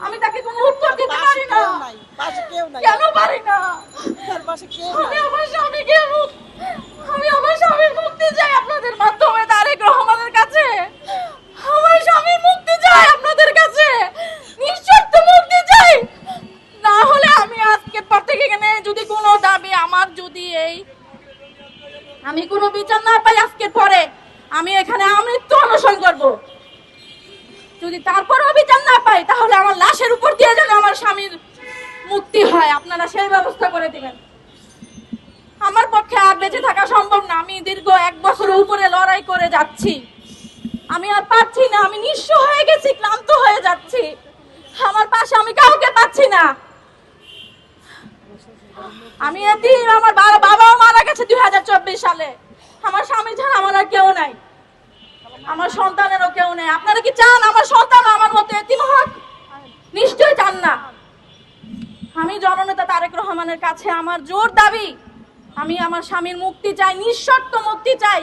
আমি তাকে কোনো উত্তর দিতে পারি না। কেন পারি না? আমি আমার স্বামীর মুক্তি চাই আপনাদের মাধ্যমে, তারেক রহমানের কাছে। আমার স্বামীর মুক্তি চাই আপনাদের কাছে, নিঃশর্ত মুক্তি চাই। না হলে আমি আজকের পর থেকে এখানে যদি কোনো দাবি আমার যদি আমি কোনো বিচার না পাই আজকের পরে, আমি এখানে আমৃত্যু অনশন করব। যদি তারপরেও বিচার না পাই তাহলে আমার লাশের উপর দিয়ে যেন আমার স্বামীর মুক্তি হয়, আপনারা সেই ব্যবস্থা করে দিবেন। আমার পক্ষে আর বেঁচে থাকা সম্ভব না। আমি দীর্ঘ 1 বছরের উপরে লড়াই করে যাচ্ছি, আমি আর পারছি না। আমি নিঃস্ব হয়ে গেছি, ক্লান্ত হয়ে যাচ্ছি। আমার পাশে আমি কাউকে পাচ্ছি না। আমি এতিম, আমার বাবাও মারা গেছে 2024 সালে। আমার স্বামী ছাড়া আমার আর কেউ নাই, আমার সন্তানেরও কেউ নেই। আপনারা কি চান আমার সন্তান আমার মতো এতিম হোক? নিশ্চয়ই চান না। আমি জননেতা তারেক রহমানের কাছে আমার জোর দাবি, আমি আমার স্বামীর মুক্তি চাই, নিঃশর্ত মুক্তি চাই।